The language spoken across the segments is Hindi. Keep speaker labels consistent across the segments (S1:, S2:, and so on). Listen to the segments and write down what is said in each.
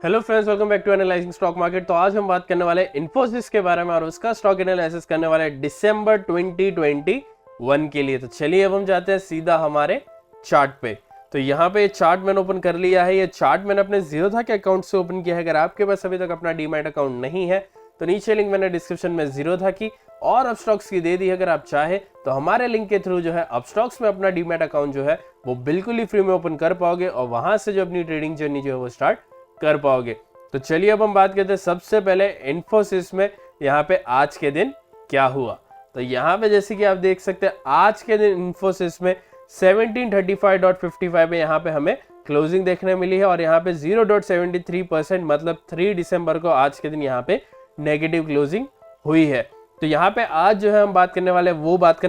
S1: Hello friends, welcome back to analysing stock market. तो आज हम बात करने वाले इन्फोसिस के बारे में और उसका स्टॉक एनालिसिस करने वाले दिसंबर 2021 के लिए। तो चलिए अब हम जाते हैं सीधा हमारे चार्ट पे। तो यहाँ पे चार्ट मैंने ओपन कर लिया है। ये चार्ट मैंने अपने जीरोधा के अकाउंट से ओपन किया है। अगर आपके पास अभी तक अपना डीमैट अकाउंट नहीं है तो नीचे लिंक मैंने डिस्क्रिप्शन में जीरोधा की और अपस्टॉक्स की दे दी। अगर आप चाहे तो हमारे लिंक के थ्रू जो है अपस्टॉक्स में अपना डीमैट अकाउंट जो है वो बिल्कुल ही फ्री में ओपन कर पाओगे और वहां से जो अपनी ट्रेडिंग जर्नी जो है वो स्टार्ट कर पाओगे। तो चलिए अब हम बात करते हैं सबसे पहले इन्फोसिस में यहाँ पे आज के दिन क्या हुआ। तो यहाँ पे जैसे कि आप देख सकते हैं आज के दिन इन्फोसिस में 1735.55 में यहाँ पे हमें क्लोजिंग देखने मिली है और यहाँ पे 0.73% मतलब 3 दिसंबर को आज के दिन यहाँ पे नेगेटिव क्लोजिंग हुई है। तो यहाँ पे आज जो है हम बात करने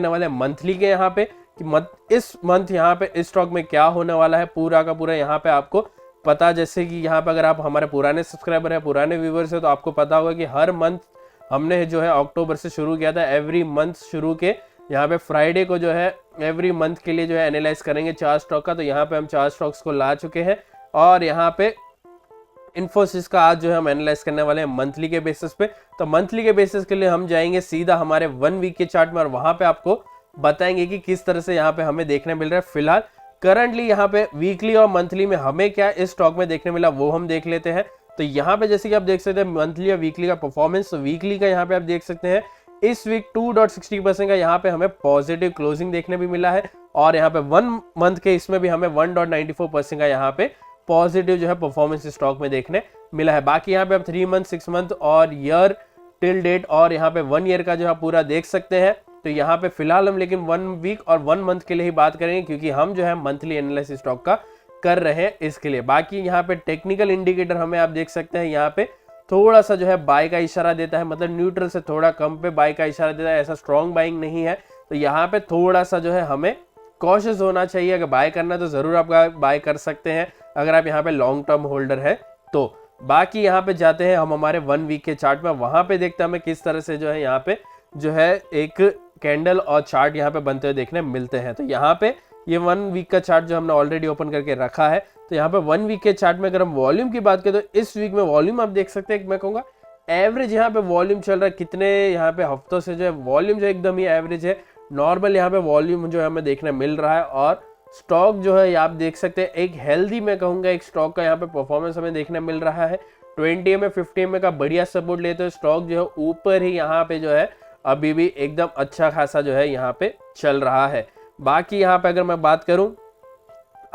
S1: वाले मंथली के यहाँ पे कि इस मंथ यहाँ पे इस स्टॉक में क्या होने वाला है पूरा का पूरा यहाँ पे आपको पता। जैसे कि यहाँ पे अगर आप हमारे पुराने सब्सक्राइबर है, पुराने व्यूवर्स है, तो आपको पता होगा कि हर मंथ हमने जो है अक्टूबर से शुरू किया था। एवरी मंथ शुरू के यहाँ पे फ्राइडे को जो है एवरी मंथ के लिए जो है एनालाइज करेंगे 4 स्टॉक का। तो यहाँ पे हम 4 स्टॉक्स को ला चुके हैं और यहाँ पे इन्फोसिस का आज जो है हम एनालाइज करने वाले हैं मंथली के बेसिस पे। तो मंथली के बेसिस के लिए हम जाएंगे सीधा हमारे 1 वीक के चार्ट में और वहां पे आपको बताएंगे कि किस तरह से यहाँ पे हमें देखने मिल रहा है। फिलहाल करंटली यहाँ पे वीकली और मंथली में हमें क्या इस स्टॉक में देखने मिला वो हम देख लेते हैं। तो यहाँ पे जैसे कि आप देख सकते हैं मंथली और वीकली का परफॉर्मेंस। तो वीकली का यहाँ पे आप देख सकते हैं इस वीक 2.60% का यहाँ पे हमें पॉजिटिव क्लोजिंग देखने भी मिला है और यहाँ पे 1 मंथ के इसमें भी हमें 1.94% का यहाँ पे पॉजिटिव जो है परफॉर्मेंस स्टॉक में देखने मिला है। बाकी यहाँ पे आप 3 मंथ 6 मंथ और ईयर टिल डेट और यहाँ पे 1 ईयर का जो है पूरा देख सकते हैं। तो यहाँ पे फिलहाल हम लेकिन 1 वीक और 1 मंथ के लिए ही बात करेंगे क्योंकि हम जो है मंथली एनालिसिस स्टॉक का कर रहे हैं इसके लिए। बाकी यहाँ पे टेक्निकल इंडिकेटर हमें आप देख सकते हैं यहाँ पे थोड़ा सा जो है बाय का इशारा देता है, मतलब न्यूट्रल से थोड़ा कम पे बाय का इशारा देता है। ऐसा स्ट्रॉन्ग बाइंग नहीं है। तो यहाँ पे थोड़ा सा जो है हमें कॉशियस होना चाहिए। अगर बाय करना है तो जरूर आप बाय कर सकते हैं अगर आप यहाँ पे लॉन्ग टर्म होल्डर है तो। बाकी यहाँ पे जाते हैं हम हमारे 1 वीक के चार्ट में, वहां पे देखते हैं हमें किस तरह से जो है यहाँ पे जो है एक कैंडल और चार्ट यहाँ पे बनते हुए देखने मिलते हैं। तो यहाँ पे ये 1 वीक का चार्ट जो हमने ऑलरेडी ओपन करके रखा है। तो यहाँ पे 1 वीक के चार्ट में अगर हम वॉल्यूम की बात करें तो इस वीक में वॉल्यूम आप देख सकते हैं, मैं कहूँगा एवरेज यहाँ पे वॉल्यूम चल रहा है। कितने यहाँ पे हफ्तों से जो है वॉल्यूम जो एकदम ही एवरेज है, नॉर्मल यहाँ पे वॉल्यूम जो है हमें देखने मिल रहा है और स्टॉक जो है आप देख सकते हैं एक हेल्दी, मैं कहूँगा एक स्टॉक का यहाँ पे परफॉर्मेंस हमें देखने मिल रहा है। 20 में 50 में का बढ़िया सपोर्ट लेते हुए स्टॉक जो है ऊपर ही यहाँ पे जो है अभी भी एकदम अच्छा खासा जो है यहाँ पे चल रहा है। बाकी यहाँ पे अगर मैं बात करूं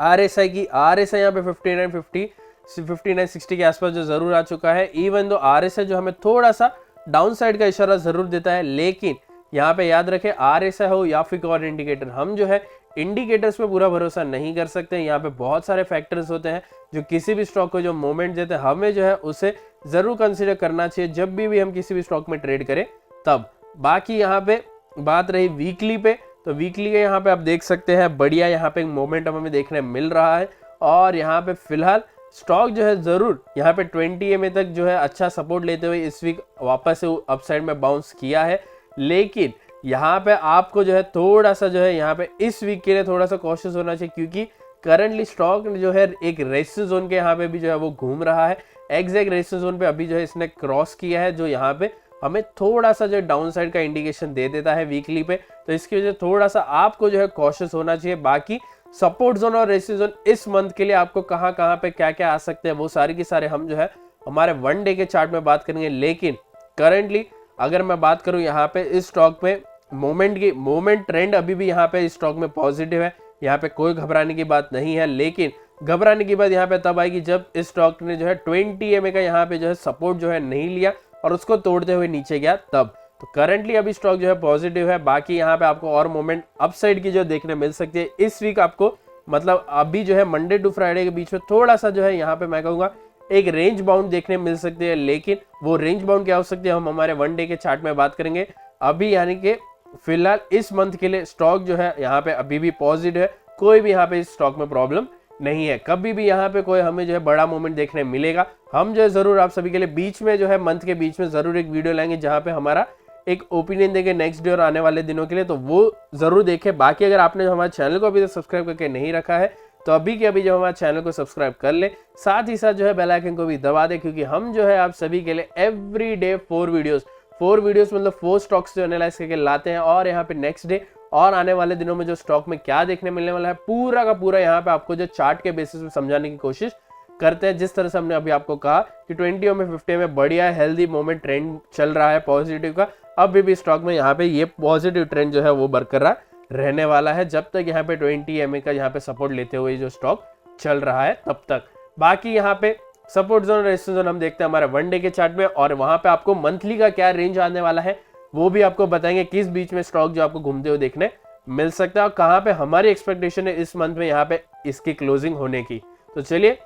S1: RSI की, RSI यहाँ पे 5960 के आसपास जो जरूर आ चुका है। इवन दो RSI जो हमें थोड़ा सा डाउन साइड का इशारा जरूर देता है, लेकिन यहाँ पे याद रखें RSI हो या फिर और इंडिकेटर, हम जो है इंडिकेटर्स पे पूरा भरोसा नहीं कर सकते। यहाँ पे बहुत सारे फैक्टर्स होते हैं जो किसी भी स्टॉक को जो मोमेंट देते हैं, हमें जो है उसे जरूर कंसिडर करना चाहिए जब भी हम किसी भी स्टॉक में ट्रेड करें तब। बाकी यहाँ पे बात रही वीकली पे, तो वीकली के यहाँ पे आप देख सकते हैं बढ़िया यहाँ पे मोमेंटम हमें देखने मिल रहा है और यहाँ पे फिलहाल स्टॉक जो है जरूर यहाँ पे 20 EMA तक जो है अच्छा सपोर्ट लेते हुए इस वीक वापस से अपसाइड में बाउंस किया है। लेकिन यहाँ पे आपको जो है थोड़ा सा जो है यहाँ पे इस वीक के लिए थोड़ा सा कॉशियस होना चाहिए क्योंकि करंटली स्टॉक जो है एक रेजिस्टेंस जोन के यहाँ पे भी जो है वो घूम रहा है। एग्जैक्ट रेजिस्टेंस जोन पे अभी जो है इसने क्रॉस किया है जो यहाँ पे हमें थोड़ा सा जो डाउन साइड का इंडिकेशन दे देता है वीकली पे। तो इसकी वजह से थोड़ा सा आपको जो है कॉशियस होना चाहिए। बाकी सपोर्ट जोन और रेजिस्टेंस जोन इस मंथ के लिए आपको कहाँ पे क्या क्या आ सकते हैं वो सारे के सारे हम जो है हमारे 1 डे के चार्ट में बात करेंगे। लेकिन करंटली अगर मैं बात करूं यहाँ पे इस स्टॉक में मोमेंट ट्रेंड अभी भी यहाँ पे इस स्टॉक में पॉजिटिव है। यहाँ पे कोई घबराने की बात नहीं है, लेकिन घबराने की बात यहाँ पे तब आएगी जब इस स्टॉक ने जो है 20 EMA का यहाँ पे जो है सपोर्ट जो है नहीं लिया और उसको तोड़ते हुए नीचे गया तब। तो करंटली अभी स्टॉक जो है पॉजिटिव है। बाकी यहाँ पे आपको और मोमेंट अपसाइड की जो देखने मिल सकती है इस वीक आपको, मतलब अभी जो है मंडे टू फ्राइडे के बीच में थोड़ा सा जो है यहाँ पे मैं कहूँगा एक रेंज बाउंड देखने मिल सकती है। लेकिन वो रेंज बाउंड क्या हो सकती है हम हमारे 1 डे के चार्ट में बात करेंगे। अभी यानी कि फिलहाल इस मंथ के लिए स्टॉक जो है यहाँ पे अभी भी पॉजिटिव है, कोई भी यहाँ पे इस स्टॉक में प्रॉब्लम नहीं है। कभी भी यहाँ पे कोई हमें जो है बड़ा मोमेंट देखने मिलेगा, हम जो है जरूर आप सभी के लिए बीच में जो है मंथ के बीच में जरूर एक वीडियो लाएंगे जहाँ पे हमारा एक ओपिनियन देंगे नेक्स्ट डे और आने वाले दिनों के लिए, तो वो जरूर देखें। बाकी अगर आपने हमारे चैनल को अभी तक सब्सक्राइब करके नहीं रखा है तो अभी के अभी जो हमारे चैनल को सब्सक्राइब कर ले, साथ ही साथ जो है बेल आइकन को भी दबा दे, क्योंकि हम जो है आप सभी के लिए एवरी डे 4 वीडियोस मतलब 4 स्टॉक्स जो एनालाइज करके लाते हैं। और यहाँ पे नेक्स्ट डे और आने वाले दिनों में जो स्टॉक में क्या देखने मिलने वाला है पूरा का पूरा यहाँ पे आपको जो चार्ट के बेसिस पे समझाने की कोशिश करते हैं। जिस तरह से हमने अभी आपको कहा कि 20 में 50 में बढ़िया हेल्दी मोमेंट ट्रेंड चल रहा है पॉजिटिव का, अभी भी स्टॉक में यहाँ पे ये पॉजिटिव ट्रेंड जो है वो बरकरार रहने वाला है जब तक यहाँ पे 20 MA का यहाँ पे सपोर्ट लेते हुए जो स्टॉक चल रहा है तब तक। बाकी यहाँ पे सपोर्ट जोन रेजिस्टेंस जोन हम देखते हैं हमारे 1 डे के चार्ट में, और वहां पे आपको मंथली का क्या रेंज आने वाला है वो भी आपको बताएंगे, किस बीच में स्टॉक जो आपको घूमते हुए देखने मिल सकता है और कहाँ पे हमारी एक्सपेक्टेशन है इस मंथ में यहाँ पे इसकी क्लोजिंग होने की। तो चलिए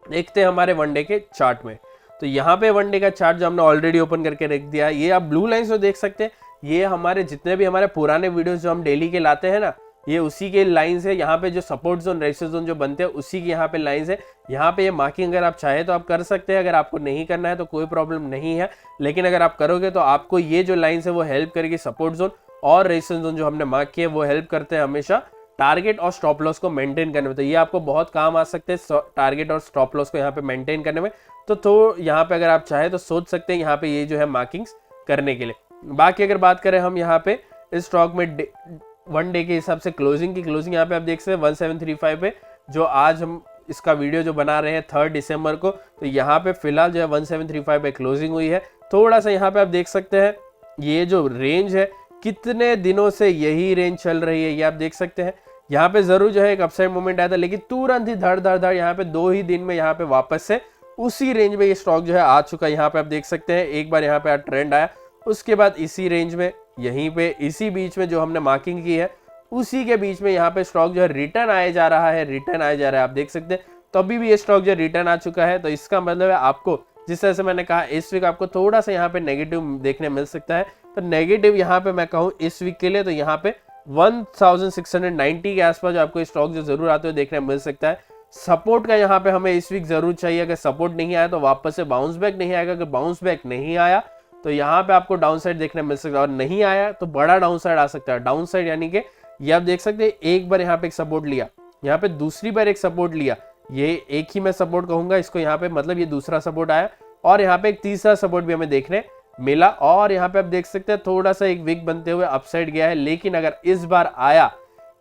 S1: देखते हैं हमारे 1 डे के चार्ट में। तो यहाँ पे 1 डे का चार्ट जो हमने ऑलरेडी ओपन करके रख दिया है, ये आप ब्लू लाइन से देख सकते हैं। ये हमारे जितने भी हमारे पुराने वीडियोस जो हम डेली के लाते हैं ना, ये उसी के लाइंस है। यहाँ पे जो सपोर्ट जोन रेजिस्टेंस जोन जो बनते हैं उसी के यहाँ पे लाइंस है। यहाँ पे ये मार्किंग अगर आप चाहे तो आप कर सकते हैं, अगर आपको नहीं करना है तो कोई प्रॉब्लम नहीं है, लेकिन अगर आप करोगे तो आपको ये जो लाइंस है वो हेल्प करेगी। सपोर्ट जोन और रेजिस्टेंस जोन जो हमने मार्क किए वो हेल्प करते हैं हमेशा टारगेट और स्टॉप लॉस को मेंटेन करने में। तो ये आपको बहुत काम आ सकते हैं टारगेट और स्टॉप लॉस को यहाँ पे मेंटेन करने में। तो यहाँ पे अगर आप चाहे तो सोच सकते हैं यहाँ पे ये जो है मार्किंग्स करने के लिए। बाकी अगर बात करें हम यहाँ पे इस स्टॉक में 1 डे के हिसाब से क्लोजिंग यहाँ पे आप देख सकते हैं 1735 पे, जो आज हम इसका वीडियो जो बना रहे हैं 3 दिसंबर को, तो यहाँ पे फिलहाल जो है 1735 पे क्लोजिंग हुई है। थोड़ा सा यहाँ पे आप देख सकते हैं ये जो रेंज है कितने दिनों से यही रेंज चल रही है, ये आप देख सकते हैं। यहाँ पे जरूर जो है एक अपसाइड मूवमेंट आया था, लेकिन तुरंत ही धड़ यहाँ पे 2 ही दिन में यहाँ पे वापस से उसी रेंज में ये स्टॉक जो है आ चुका है। यहाँ पे आप देख सकते हैं एक बार यहाँ पे ट्रेंड आया, उसके बाद इसी रेंज में यहीं पे इसी बीच में जो हमने मार्किंग की है उसी के बीच में यहाँ पे स्टॉक जो है रिटर्न आया जा रहा है, आप देख सकते हैं। तो अभी भी ये स्टॉक जो रिटर्न आ चुका है, तो इसका मतलब है आपको जिस तरह से मैंने कहा इस वीक आपको थोड़ा सा यहाँ पे नेगेटिव देखने मिल सकता है। तो नेगेटिव यहाँ पे मैं कहूँ इस वीक के लिए तो यहाँ पे 1690 के आसपास आपको स्टॉक जो जरूर आते हुए देखने मिल सकता है। सपोर्ट का यहाँ पे हमें इस वीक जरूर चाहिए, अगर सपोर्ट नहीं आया तो वापस से बाउंस बैक नहीं आएगा। अगर बाउंस बैक नहीं आया तो यहाँ पे आपको डाउन साइड देखने मिल सकता है, और नहीं आया तो बड़ा डाउन साइड आ सकता है। डाउन साइड यानी कि ये आप देख सकते हैं एक बार यहाँ पे एक सपोर्ट लिया, यहाँ पे दूसरी बार एक सपोर्ट लिया, ये एक ही मैं सपोर्ट कहूंगा इसको यहाँ पे, मतलब ये दूसरा सपोर्ट आया, और यहाँ पे एक तीसरा सपोर्ट भी हमें देखने मिला। और यहाँ पे आप देख सकते हैं थोड़ा सा एक वीक बनते हुए अपसाइड गया है, लेकिन अगर इस बार आया,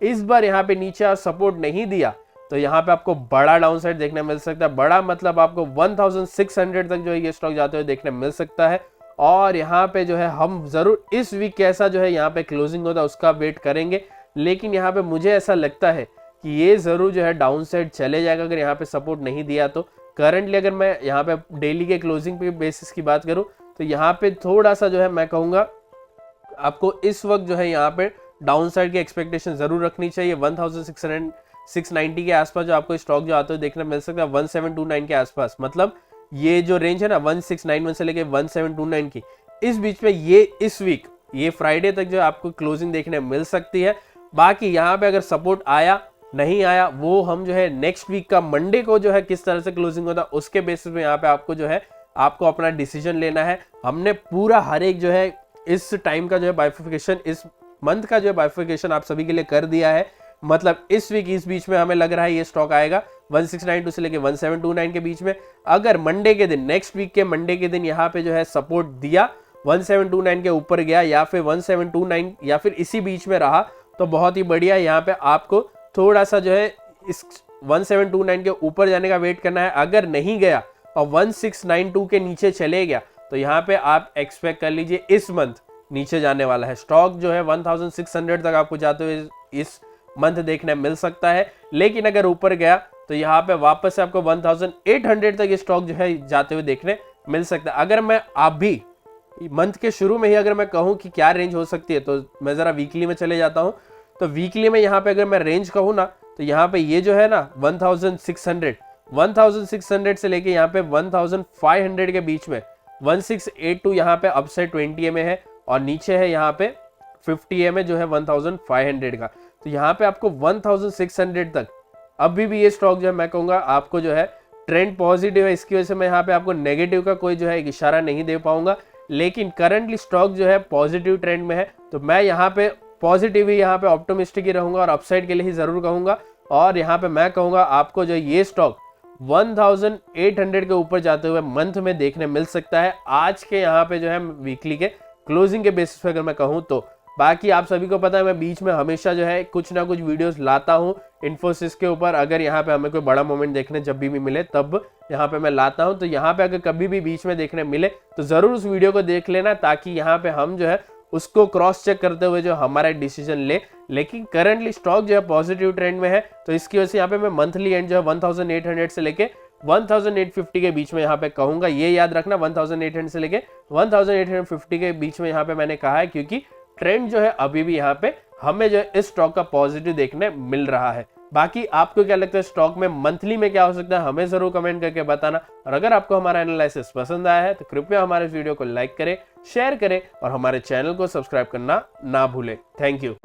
S1: इस बार यहाँ पे नीचे और सपोर्ट नहीं दिया तो यहाँ पे आपको बड़ा डाउन साइड देखने मिल सकता है। बड़ा मतलब आपको 1600 तक जो है ये स्टॉक जाते हुए देखने मिल सकता है। और यहाँ पे जो है हम जरूर इस वीक कैसा जो है यहाँ पे क्लोजिंग होता है उसका वेट करेंगे, लेकिन यहाँ पे मुझे ऐसा लगता है कि ये जरूर जो है डाउन साइड चले जाएगा अगर यहाँ पे सपोर्ट नहीं दिया तो। करंटली अगर मैं यहाँ पे डेली के क्लोजिंग पे बेसिस की बात करूँ तो यहाँ पे थोड़ा सा जो है मैं कहूँगा आपको इस वक्त जो है यहाँ पे डाउन साइड की एक्सपेक्टेशन जरूर रखनी चाहिए। 1690 के आसपास जो आपको स्टॉक जो आते हुए देखने मिल सकता है 1729 के आसपास, मतलब ये जो रेंज है ना 1691 से लेके 1729 की, इस बीच में ये इस वीक ये फ्राइडे तक जो आपको क्लोजिंग देखने मिल सकती है। बाकी यहाँ पे अगर सपोर्ट आया नहीं आया वो हम जो है नेक्स्ट वीक का मंडे को जो है किस तरह से क्लोजिंग होता है उसके बेसिस पे यहाँ पे आपको जो है आपको अपना डिसीजन लेना है। हमने पूरा हर एक जो है इस टाइम का जो है बाइफिकेशन, इस मंथ का जो है बाइफिकेशन आप सभी के लिए कर दिया है। मतलब इस वीक इस बीच में हमें लग रहा है ये स्टॉक आएगा 1692 से लेके 1729 के बीच में। अगर मंडे के दिन, नेक्स्ट वीक के मंडे के दिन यहाँ पे जो है सपोर्ट दिया 1729 के ऊपर गया या फिर 1729 या फिर इसी बीच में रहा तो बहुत ही बढ़िया। यहाँ पे आपको थोड़ा सा जो है इस 1729 के ऊपर जाने का वेट करना है। अगर नहीं गया और 1692 के नीचे चले गया तो यहाँ पे आप एक्सपेक्ट कर लीजिए इस मंथ नीचे जाने वाला है स्टॉक जो है 1600 तक आपको जाते हुए इस मंथ देखने मिल सकता है। लेकिन अगर ऊपर गया तो यहाँ पे वापस से आपको 1800 तक ये स्टॉक जो है जाते हुए देखने मिल सकता है। अगर मैं अभी मंथ के शुरू में ही अगर मैं कहूँ कि क्या रेंज हो सकती है तो मैं जरा वीकली में चले जाता हूँ। तो वीकली में यहाँ पे अगर मैं रेंज कहूँ ना तो यहाँ पे ये जो है ना 1600 से लेके यहाँ पे 1500 के बीच में 1682 यहाँ पे अपसाइड 20 में है और नीचे है यहाँ पे 50 में जो है 1500 का। तो यहाँ पे आपको 1600 तक अभी भी ये स्टॉक जो है मैं कहूँगा आपको जो है ट्रेंड पॉजिटिव है, इसकी वजह से मैं यहाँ पे आपको नेगेटिव का कोई जो है एक इशारा नहीं दे पाऊंगा। लेकिन करंटली स्टॉक जो है पॉजिटिव ट्रेंड में है तो मैं यहाँ पे पॉजिटिव ही यहाँ पे ऑप्टिमिस्टिक ही रहूंगा और अपसाइड के लिए ही जरूर कहूंगा। और यहाँ पे मैं कहूँगा आपको जो ये स्टॉक 1800 के ऊपर जाते हुए मंथ में देखने मिल सकता है आज के यहाँ पे जो है वीकली के क्लोजिंग के बेसिस पे अगर मैं कहूँ तो। बाकी आप सभी को पता है मैं बीच में हमेशा जो है कुछ ना कुछ वीडियोस लाता हूँ इन्फोसिस के ऊपर। अगर यहाँ पे हमें कोई बड़ा मोमेंट देखने जब भी मिले तब यहाँ पे मैं लाता हूँ। तो यहाँ पे अगर कभी भी बीच में देखने मिले तो जरूर उस वीडियो को देख लेना, ताकि यहाँ पे हम जो है उसको क्रॉस चेक करते हुए जो हमारा डिसीजन ले। लेकिन करंटली स्टॉक जो है पॉजिटिव ट्रेंड में है, तो इसकी वजह से यहाँ पे मैं मंथली एंड जो है 1800 से लेके 1850 के बीच में यहाँ पे कहूंगा। ये याद रखना 1800 से लेके 1850 के बीच में यहाँ पे मैंने कहा है, क्योंकि ट्रेंड जो है अभी भी यहाँ पे हमें जो है इस स्टॉक का पॉजिटिव देखने मिल रहा है। बाकी आपको क्या लगता है स्टॉक में मंथली में क्या हो सकता है, हमें जरूर कमेंट करके बताना। और अगर आपको हमारा एनालिसिस पसंद आया है तो कृपया हमारे वीडियो को लाइक करें, शेयर करें और हमारे चैनल को सब्सक्राइब करना ना भूलें। Thank you.